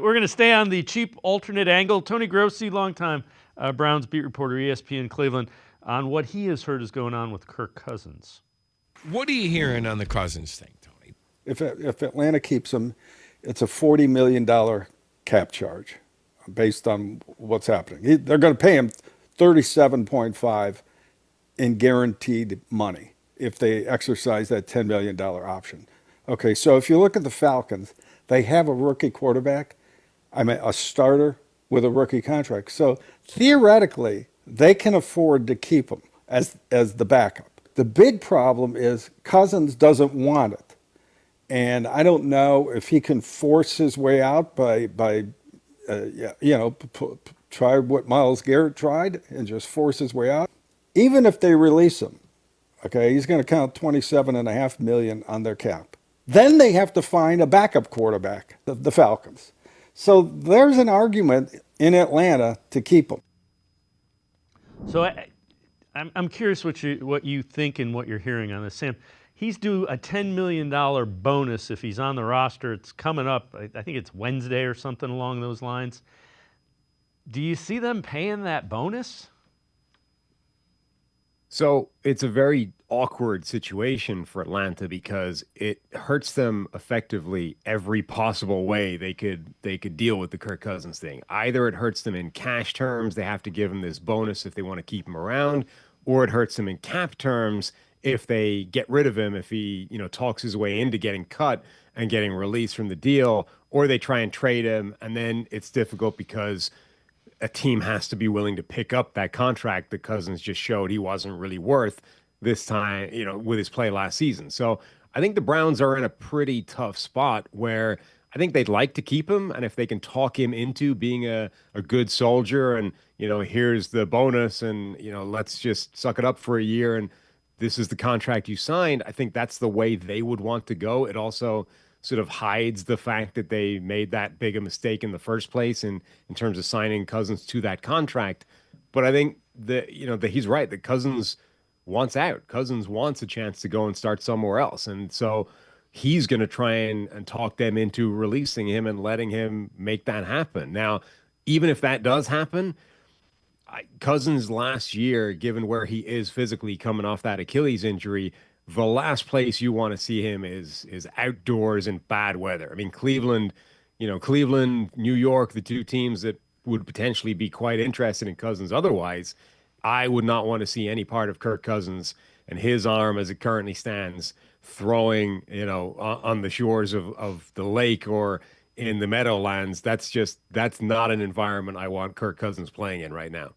We're going to stay on the cheap alternate angle. Tony Grossi, longtime Browns beat reporter, ESPN Cleveland, on what he has heard is going on with Kirk Cousins. What are you hearing on the Cousins thing, Tony? If Atlanta keeps him, it's a $40 million cap charge based on what's happening. They're going to pay him 37.5 in guaranteed money if they exercise that $10 million option. Okay, so if you look at the Falcons, they have a rookie quarterback. I mean, a starter with a rookie contract. So theoretically, they can afford to keep him as the backup. The big problem is Cousins doesn't want it. And I don't know if he can force his way out by try what Myles Garrett tried and just force his way out. Even if they release him, okay, he's going to count 27.5 million on their cap. Then they have to find a backup quarterback, the Falcons. So there's an argument in Atlanta to keep him. So I'm curious what you think and what you're hearing on this, Sam. He's due a $10 million bonus if he's on the roster. It's coming up. I think it's Wednesday or something along those lines. Do you see them paying that bonus? So it's a very awkward situation for Atlanta because it hurts them effectively every possible way they could deal with the Kirk Cousins thing. Either it hurts them in cash terms, they have to give him this bonus if they want to keep him around, or it hurts them in cap terms if they get rid of him, if he, talks his way into getting cut and getting released from the deal, or they try and trade him, and then it's difficult because a team has to be willing to pick up that contract that Cousins just showed he wasn't really worth this time, with his play last season. So I think the Browns are in a pretty tough spot where I think they'd like to keep him. And if they can talk him into being a good soldier and, here's the bonus and, let's just suck it up for a year and this is the contract you signed, I think that's the way they would want to go. It also sort of hides the fact that they made that big a mistake in the first place in terms of signing Cousins to that contract. But I think that he's right, that Cousins wants out. Cousins wants a chance to go and start somewhere else. And so he's going to try and talk them into releasing him and letting him make that happen. Now, even if that does happen, Cousins last year, given where he is physically coming off that Achilles injury, the last place you want to see him is outdoors in bad weather. I mean, Cleveland, New York, the two teams that would potentially be quite interested in Cousins otherwise. I would not want to see any part of Kirk Cousins and his arm as it currently stands throwing, on the shores of the lake or in the Meadowlands. That's not an environment I want Kirk Cousins playing in right now.